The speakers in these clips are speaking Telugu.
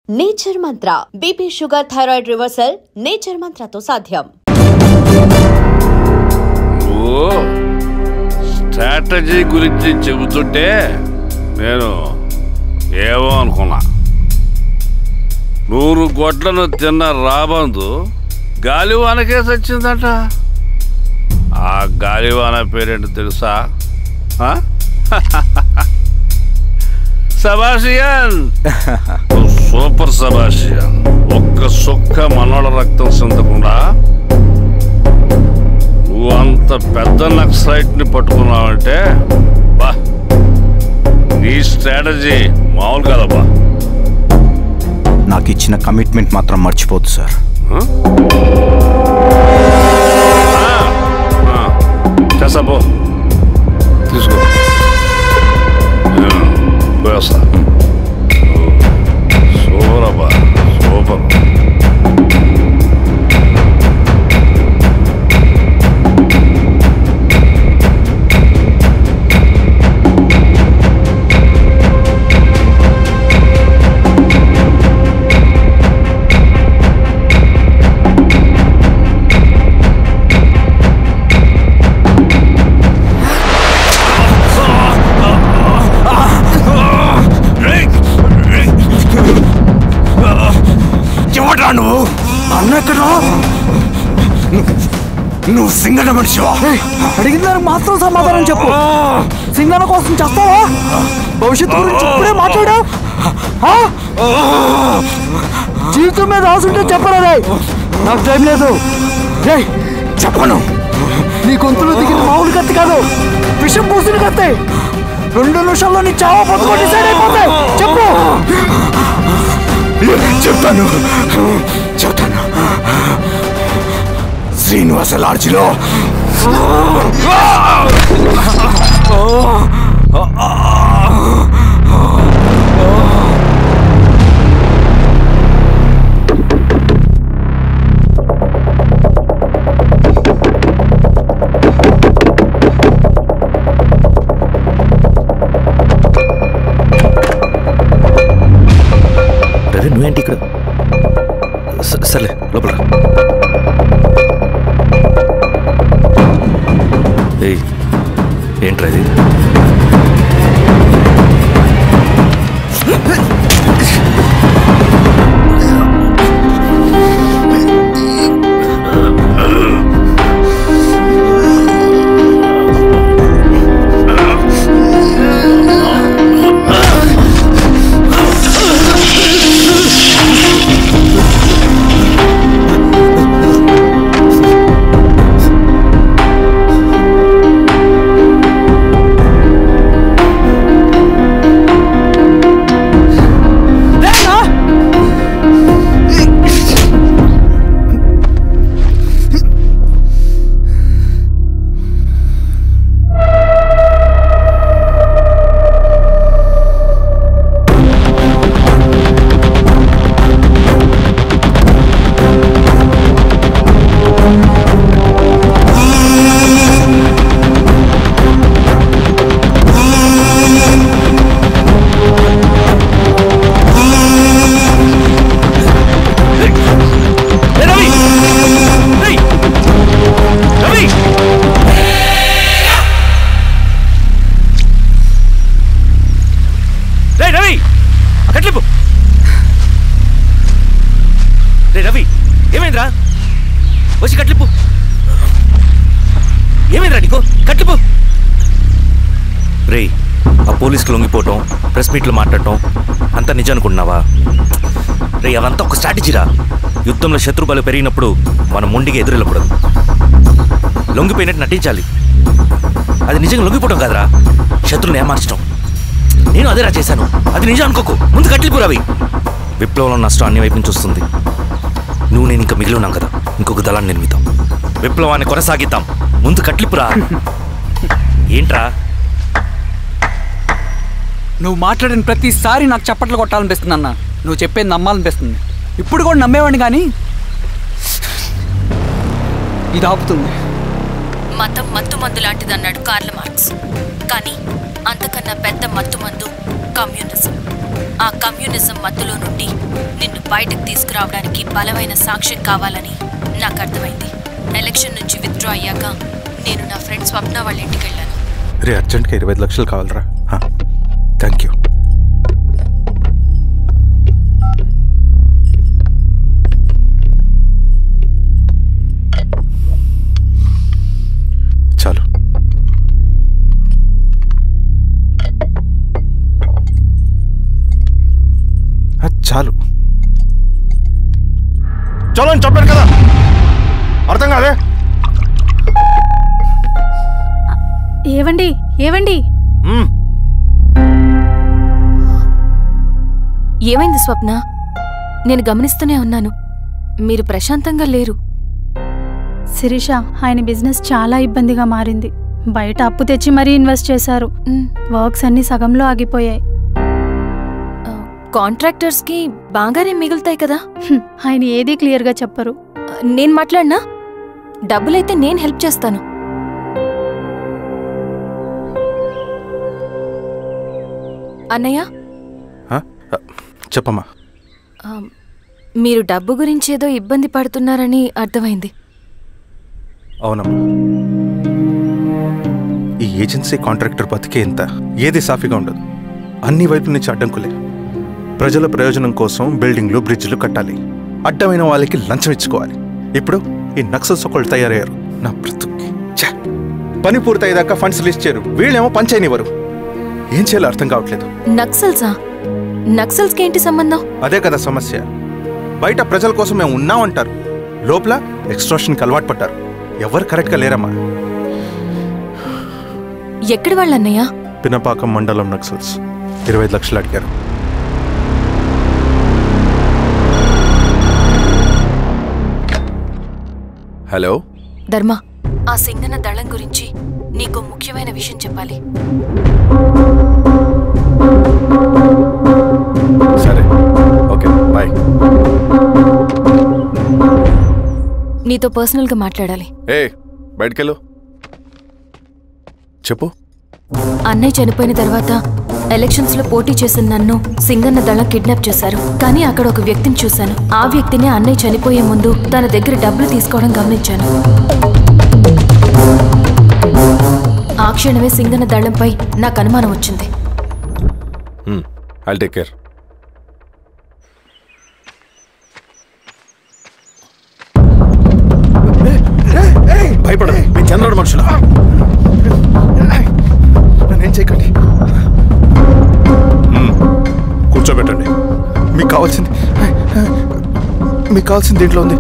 Nature Mantra BP sugar thyroid reversal nature మంత్రతో సాధ్యం. స్ట్రాటజీ గురించి చెబుతుంటే నేను ఏమో అనుకున్నా. 100 గొడ్లను తిన్న రాబందు గాలివానకే సచ్చిందట. ఆ గాలివాన పేరేంటి తెలుసా? సబాషియన్, సూపర్ సబాషియన్. ఒక్క సొక్క మనోళ్ళ రక్తం చెందకుండా నువ్వు అంత పెద్ద నక్సలైట్ ని పట్టుకున్నావంటే బా, నీ స్ట్రాటజీ మామూలు కదబ్బా. నాకు ఇచ్చిన కమిట్మెంట్ మాత్రం మర్చిపోద్దు సార్. చేసాబో, తీసుకో, పోయేస్తా. సూపరబ్బా, సూపర్. నువ్వు అన్నెక్కడా? నువ్వు సింగన మనిషివా? అడిగిన దానికి మాత్రం సమాధానం చెప్పు. సింగన కోసం చేస్తావా? భవిష్యత్తు గురించి ఇప్పుడే మాట్లాడా? జీవితం మీద రాసుంటే చెప్పరాదే, నాకు టైం లేదు. చెప్పను. నీ గొంతులో దిగిన మామూలు కత్తి కాదు, విషం పూసిన కత్తి. 2 నిమిషాల్లో నీ చావా బతుకు డిసైడ్ అయిపోతాయి. చెప్పు. చెప్తాను. శ్రీనివాస లాడ్జిలో నువ్వేంటి ఇక్కడ? సర్లే, లోపల. ఏంట్రా ఇది? రవి, ఏమైందిరా? వచ్చి కట్లిప్పు. ఏమైందిరా నీకు? కట్లిప్పు. రే, ఆ పోలీసుకు లొంగిపోవటం, ప్రెస్ మీట్లు మాట్లాడటం అంతా నిజం అనుకుంటున్నావా? రే, అవంతా ఒక స్ట్రాటజీరా. యుద్ధంలో శత్రుబలు పెరిగినప్పుడు మనం మొండిగా ఎదురెళ్ళకూడదు, లొంగిపోయినట్టు నటించాలి. అది నిజంగా లొంగిపోవడం కాదురా, శత్రువుని ఏమార్చడం. నేను అదేరా చేశాను, అది నిజం అనుకోకు. ముందు కట్లిప్పు రవి. విప్లవంలో నష్టం అన్ని వైపు నుంచి వస్తుంది. నువ్వు నేను ఇంకా మిగిలి ఉన్నాం కదా, ఇంకొక దళాన్ని నిర్మిద్దాం, విప్లవాన్ని కొనసాగిద్దాం. ముందు కట్లిప్పురా. ఏంట్రా? నువ్వు మాట్లాడిన ప్రతిసారి నాకు చప్పట్లు కొట్టాలనిపిస్తుంది అన్న. నువ్వు చెప్పేది నమ్మాలనిపిస్తుంది. ఇప్పుడు కూడా నమ్మేవాడిని, కానీ ఇది ఆపుతుంది. మతం మత్తుమందు లాంటిదన్నాడు కార్ల్ మార్క్స్. కానీ అంతకన్నా పెద్ద మత్తుమందు కమ్యూనిజం. ఆ కమ్యూనిజం మత్తులో నుండి బయటకు తీసుకురావడానికి బలమైన సాక్ష్యం కావాలని నాకు అర్థమైంది. ఎలక్షన్ నుంచి విత్డ్రా అయ్యాక నేను నా ఫ్రెండ్ స్వప్న వాళ్ళ ఇంటికి వెళ్ళాను. రే అర్జెంట్గా 25 లక్షలు కావాలరా. Thank you. చాలు. చాలు చలో అని చెప్పాను కదా, అర్థం కాదే? ఏవండి ఏమైంది స్వప్న? నేను గమనిస్తూనే ఉన్నాను, మీరు ప్రశాంతంగా లేరు. శిరీష, ఆయన బిజినెస్ చాలా ఇబ్బందిగా మారింది. బయట అప్పు తెచ్చి మరీ ఇన్వెస్ట్ చేశారు. వర్క్స్ అన్ని సగంలో ఆగిపోయాయి. కాంట్రాక్టర్స్ కి బాగానే మిగులుతాయి కదా. ఆయన ఏదీ క్లియర్గా చెప్పరు. నేను మాట్లాడినా డబ్బులైతే నేను హెల్ప్ చేస్తాను. అన్నయ్య, చెప్పమ్మా. మీరు డబ్బు గురించి ఏదో ఇబ్బంది పడుతున్నారని అర్థమైంది. అవునమ్మా, ఈ ఏజెన్సీ కాంట్రాక్టర్ బతికే ఇంత ఏది సాఫీగా ఉండదు. అన్ని వైపుల నుంచి అడ్డంకులే. ప్రజల ప్రయోజనం కోసం బిల్డింగ్లు బ్రిడ్జ్లు కట్టాలి, అడ్డమైన వాళ్ళకి లంచం ఇచ్చుకోవాలి. ఇప్పుడు ఈ నక్సల్స్ ఒకళ్ళు తయారయ్యారు. నా బ్రతుక్కి పని పూర్తయ్యేదాకా ఫండ్స్ లిస్ట్ చేయరు, వీళ్ళేమో పంచాయనివ్వరు. ఏం చేయాలో అర్థం కావట్లేదు. నక్సల్స్కి ఏంటి సంబంధం? అదే కదా సమస్య. బయట ప్రజల కోసం మేము ఉన్నామంటారు, లోపల ఎక్స్ట్రాక్షన్కి అలవాటు పడ్డారు. ఎవరు కరెక్ట్గా లేరమ్మా. ఎక్కడి వాళ్ళన్నయ్య? పినపాకం మండలం నక్సల్స్ 25 లక్షలు అడిగారు. హలో ధర్మ, ఆ సింగన్న దళం గురించి నీకు ముఖ్యమైన విషయం చెప్పాలి. సరే, ఓకే, బాయ్. నీతో పర్సనల్గా మాట్లాడాలి. బయటకెళ్ళు. చెప్పు. అన్నయ్య చనిపోయిన తర్వాత ఎలక్షన్స్ లో పోటీ చేసిన నన్ను సింగన్న దళం కిడ్నాప్ చేశారు. కానీ అక్కడ ఒక వ్యక్తిని చూశాను. ఆ వ్యక్తినే అన్నయ్య చనిపోయే ముందు తన దగ్గర డబ్బులు తీసుకోవడం గమనించాను. ఆ క్షణమే సింగన్న దళంపై నాకు అనుమానం వచ్చింది. I'll take care. భయపడదు, మీ చంద్రుడు మనుషులు. నన్నేం చేయకండి. కూర్చోబెట్టండి. మీకు కావాల్సింది దీంట్లో ఉంది.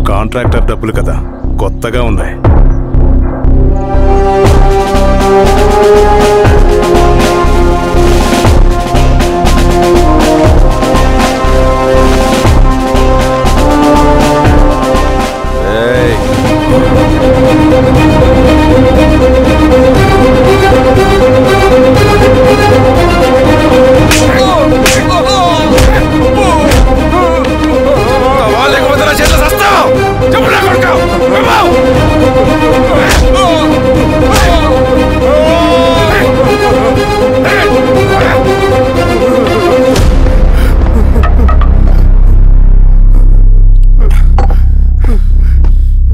కాంట్రాక్టర్ డబ్బులు కదా, కొత్తగా ఉన్నాయి.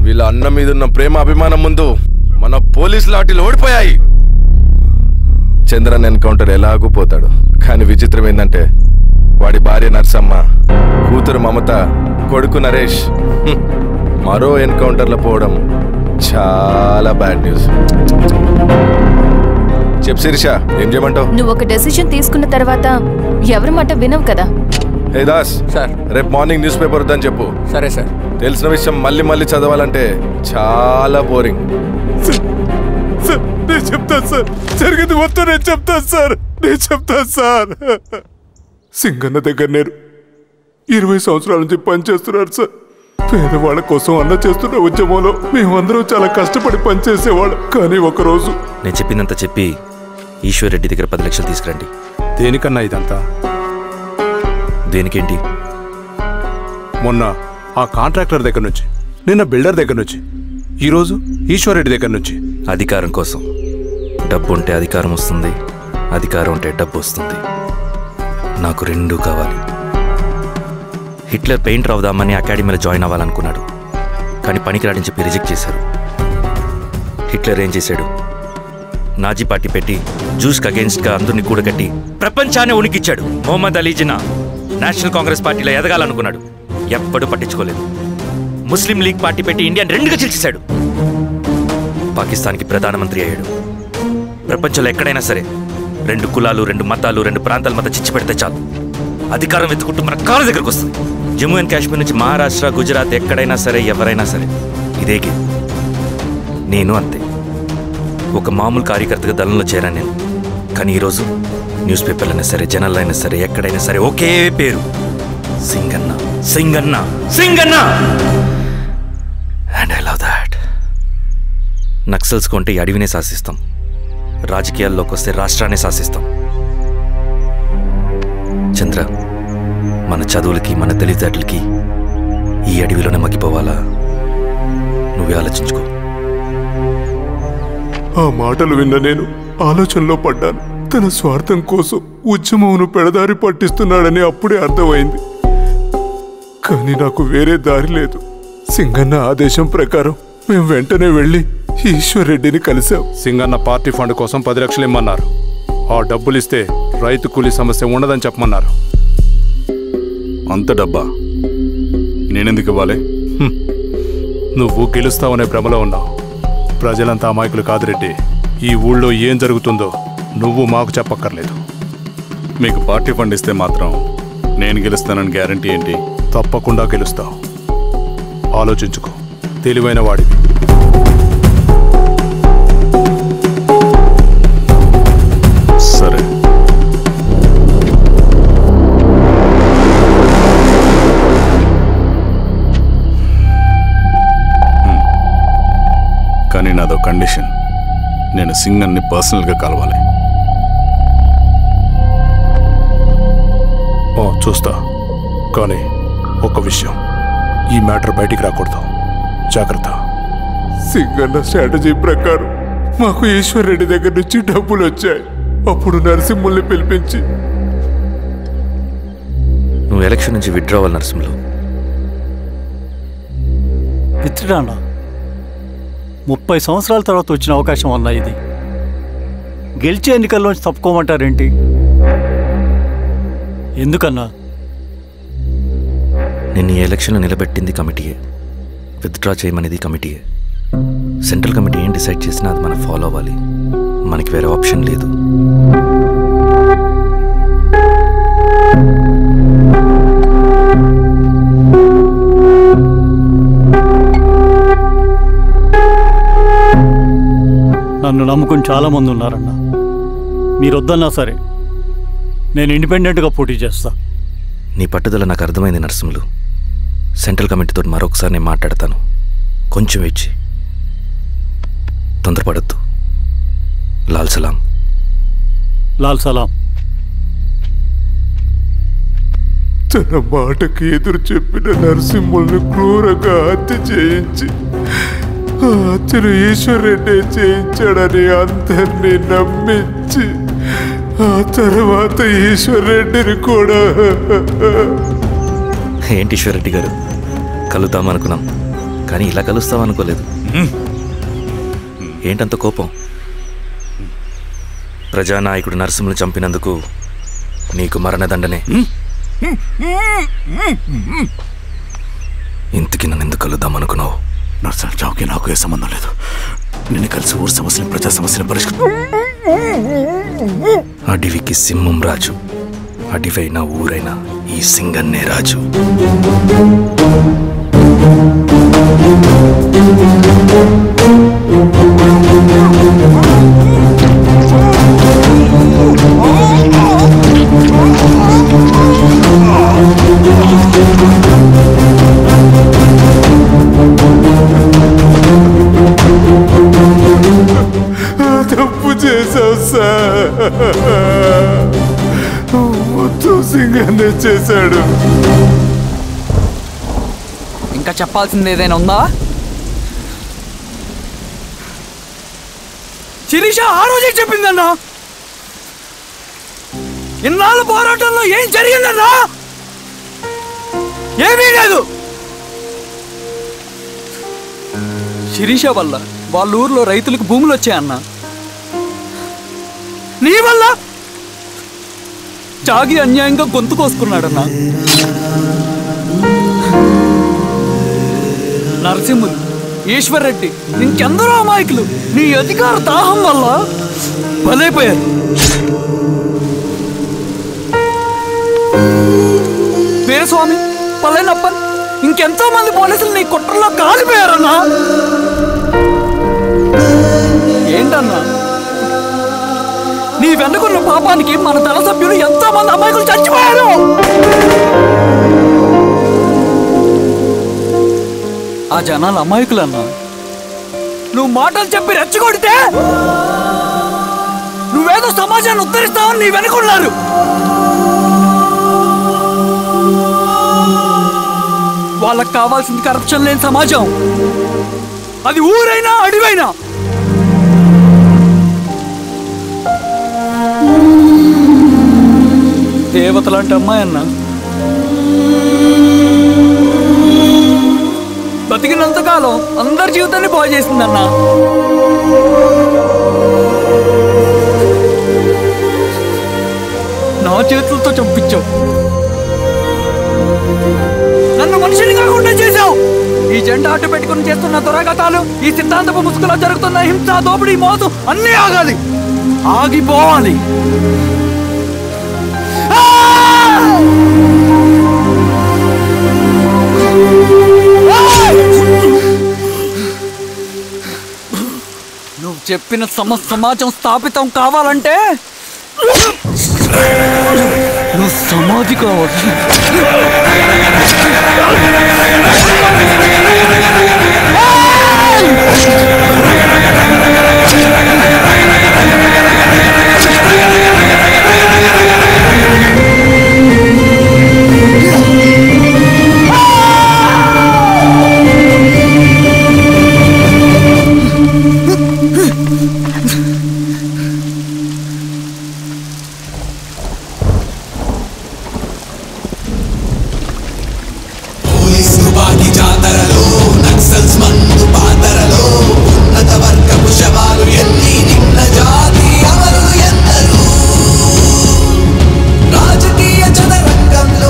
వీళ్ళ అన్న మీదున్న ప్రేమ అభిమానం ముందు మన పోలీసు లాఠీలు ఓడిపోయాయి. చంద్రన్ ఎన్కౌంటర్ ఎలాగూ పోతాడు. కానీ విచిత్రం ఏంటంటే వాడి భార్య నర్సమ్మ, కూతురు మమత, కొడుకు నరేష్ మరో ఎన్కౌంటర్లో పోవడం చాలా బ్యాడ్ న్యూస్. చెప్పు శిరీష, ఏం చేయమంటావు? నువ్వు ఒక డెసిషన్ తీసుకున్న తర్వాత ఎవరి మాట వినవు కదా. హే దాస్ సార్, రేపు మార్నింగ్ న్యూస్ పేపర్ వద్దని చెప్పు. సరే సార్. తెలిసిన విషయం మళ్ళీ చదవాలంటే చాలా బోరింగ్. నేను చెప్తాను సార్, జరిగింది మొత్తం నేను చెప్తాను సార్. సింగన్న దగ్గర నేను 20 సంవత్సరాల నుంచి పనిచేస్తున్నారు సార్. పేదవాళ్ళ కోసం అన్న చేస్తున్న ఉద్యమంలో మేమందరం చాలా కష్టపడి పనిచేసేవాళ్ళం. కానీ ఒకరోజు నేను చెప్పినంత చెప్పి ఈశ్వర్రెడ్డి దగ్గర 10 లక్షలు తీసుకురండి. దేనికన్నా ఇదంతా? దేనికేంటి? మొన్న ఆ కాంట్రాక్టర్ దగ్గర నుంచి, నిన్న బిల్డర్ దగ్గర నుంచి, ఈరోజు ఈశ్వర్రెడ్డి దగ్గర నుంచి. అధికారం కోసం. డబ్బు ఉంటే అధికారం వస్తుంది, అధికారం ఉంటే డబ్బు వస్తుంది. నాకు రెండూ కావాలి. హిట్లర్ పెయింటర్ అవుదామని అకాడమీలో జాయిన్ అవ్వాలనుకున్నాడు, కానీ పనికిరాడని చెప్పి రిజెక్ట్ చేశారు. హిట్లర్ ఏం చేశాడు? నాజీ పార్టీ పెట్టి జూస్కి అగేన్స్ట్గా అందరినీ కూడగట్టి ప్రపంచాన్ని ఉనికిచ్చాడు. మొహమ్మద్ అలీ జిన్నా నేషనల్ కాంగ్రెస్ పార్టీలో ఎదగాలనుకున్నాడు, ఎప్పుడూ పట్టించుకోలేదు. ముస్లిం లీగ్ పార్టీ పెట్టి ఇండియాని రెండుగా చీల్చేశాడు. పాకిస్తాన్కి ప్రధానమంత్రి అయ్యాడు. ప్రపంచంలో ఎక్కడైనా సరే 2 కులాలు, 2 మతాలు, 2 ప్రాంతాల మధ్య చిచ్చు పెడితే చాలు, అధికారం వెతుకుంటూ మన కాళ్ళ దగ్గరకు వస్తుంది. జమ్మూ అండ్ కాశ్మీర్ నుంచి మహారాష్ట్ర, గుజరాత్ ఎక్కడైనా సరే, ఎవరైనా సరే ఇదే గేమ్. నేను అంతే. ఒక మామూలు కార్యకర్తగా దళంలో చేరాను నేను. కానీ ఈరోజు న్యూస్ పేపర్లైనా సరే, జనాల్లో అయినా సరే, ఎక్కడైనా సరే ఒకే పేరు, Singanna, Singanna, Singanna. And I love that. Naxals కొంటే ఈ అడవినే శాసిస్తాం, రాజకీయాల్లోకి వస్తే రాష్ట్రాన్ని శాసిస్తాం. చంద్ర, మన చదువులకి, మన తెలివితేటలకి ఈ అడవిలోనే మగ్గిపోవాలా? నువ్వే ఆలోచించుకో. ఆ మాటలు విన్న నేను ఆలోచనలో పడ్డాను. తన స్వార్థం కోసం ఉద్యమమును పెడదారి పట్టిస్తున్నాడని అప్పుడే అర్థమైంది. కానీ నాకు వేరే దారి లేదు. సింగన్న ఆదేశం ప్రకారం మేము వెంటనే వెళ్ళి ఈశ్వర్ రెడ్డిని కలిశాం. సింగన్న పార్టీ ఫండ్ కోసం 10 లక్షలు ఇమ్మన్నారు. ఆ డబ్బులు ఇస్తే రైతు కూలీ సమస్య ఉండదని చెప్పమన్నారు. అంత డబ్బా నేనెందుకు ఇవ్వాలి? నువ్వు గెలుస్తావనే భ్రమలో ఉన్నావు. ప్రజలంతా అమాయకులు కాదు రెడ్డి. ఈ ఊళ్ళో ఏం జరుగుతుందో నువ్వు మాకు చెప్పక్కర్లేదు. మీకు పార్టీ ఫండ్ ఇస్తే మాత్రం నేను గెలుస్తానని గ్యారంటీ ఏంటి? తప్పకుండా గెలుస్తావు. ఆలోచించుకో, తెలివైన వాడివి. సరే, కానీ నాదో కండిషన్. నేను సింగన్ని పర్సనల్గా కలవాలి. చూస్తా, కానీ ఒక విషయం, ఈ మ్యాటర్ బయటికి రాకూడదు. జాగ్రత్త. సింగన్న స్ట్రాటజీ ప్రకారం మాకు ఈశ్వర్ రెడ్డి దగ్గర నుంచి డబ్బులు వచ్చాయి. అప్పుడు నరసింహుల్ని పిలిపించి, నువ్వు ఎలక్షన్ నుంచి విత్డ్రా అవ్వాలి నరసింహులు. విత్డ్రానా? 30 సంవత్సరాల తర్వాత వచ్చిన అవకాశం అన్నా ఇది. గెలిచే ఎన్నికల్లోంచి తప్పుకోమంటారేంటి? ఎందుకన్నా? నిన్ను ఈ ఎలక్షన్లో నిలబెట్టింది కమిటీయే, విత్డ్రా చేయమనేది కమిటీయే. సెంట్రల్ కమిటీ ఏం డిసైడ్ చేసినా అది మనం ఫాలో అవ్వాలి. మనకి వేరే ఆప్షన్ లేదు. నన్ను నమ్ముకుని చాలామంది ఉన్నారన్న. మీరు వద్దన్నా సరే నేను ఇండిపెండెంట్గా పోటీ చేస్తా. నీ పట్టుదల నాకు అర్థమైంది నరసింహులు. సెంట్రల్ కమిటీతో మరొకసారి నేను మాట్లాడతాను. కొంచెం వెచ్చి, తొందరపడద్దు. లాల్ సలాం. లాల్ సలాం. తన మాటకి ఎదురు చెప్పిన నరసింహుల్ని క్రూరంగా హత్య చేయించి, ఆ హత్యను ఈశ్వర్ రెడ్డి చేయించాడని అందరినీ నమ్మించి, ఆ తర్వాత ఈశ్వర్ రెడ్డిని కూడా. ఏంటి ఈశ్వర్ రెడ్డి గారు, కలుద్దామనుకున్నాం కానీ ఇలా కలుస్తామనుకోలేదు. ఏంటంత కోపం? ప్రజానాయకుడు నరసింహులు చంపినందుకు నీకు మరణదండనే. ఇంతకి నన్ను ఎందుకు కలుద్దామనుకున్నావు? నరసింహ చావుకి నాకు ఏ సంబంధం లేదు. నిన్ను కలిసి ఊరు సమస్యలు, ప్రజా సమస్యలు పరిష్కరించు. అడవికి సింహం రాజు, అడవైనా ఊరైనా ఈ సింగన్నే రాజు. తప్పు చేశావు సార్. మొత్తం సింగన్నే చేశాడు. ఇంకా చెప్పాల్సింది ఏదైనా ఉందా? శిరీష ఆ రోజే చెప్పిందన్నా. ఇన్నాళ్ళ పోరాటంలో ఏం జరిగిందన్నా? ఏమీ లేదు. శిరీష వల్ల వాళ్ళ ఊర్లో రైతులకు భూములు వచ్చాయన్నా. నీ వల్ల చాగి అన్యాయంగా గొంతు కోసుకున్నాడన్నా. నరసింహులు, ఈశ్వర్రెడ్డి, ఇంకెందరో అమాయకులు నీ అధికార దాహం వల్ల బలైపోయారు. వీరస్వామి, పల్లెనప్పన్, ఇంకెంతో మంది పోలీసులు నీ కుట్రలో కాలిపోయారన్నా. ఏంటన్నా, నీ వెనుకున్న పాపానికి మన దళ సభ్యులు ఎంతో మంది అమాయకులు చచ్చిపోయారు. ఆ జనాలు అమాయకులన్నా. నువ్వు మాటలు చెప్పి రెచ్చగొడితే నువ్వేదో సమాజాన్ని ఉద్ధరిస్తావని నీ వెనుకున్నారు. వాళ్ళకి కావాల్సింది కరప్షన్ లేని సమాజం. అది ఊరైనా అడివైనా. దేవత లాంటి అమ్మాయి అన్న బతికినంతకాలం అందరి జీవితాన్ని బాగు చేసిందన్న. నా చేతులతో చంపించావు, నన్ను మనిషిని కాకుండా చేశావు. ఈ జెండా అడ్డు పెట్టుకుని చేస్తున్న దురాఘాతాలు, ఈ సిద్ధాంతపు ముసుగులో జరుగుతున్న హింస, దోపిడీ, మోసం అన్నీ ఆగాలి, ఆగిపోవాలి. నువ్వు చెప్పిన సమాజం స్థాపితం కావాలంటే నువ్వు సమాధి కావాలి.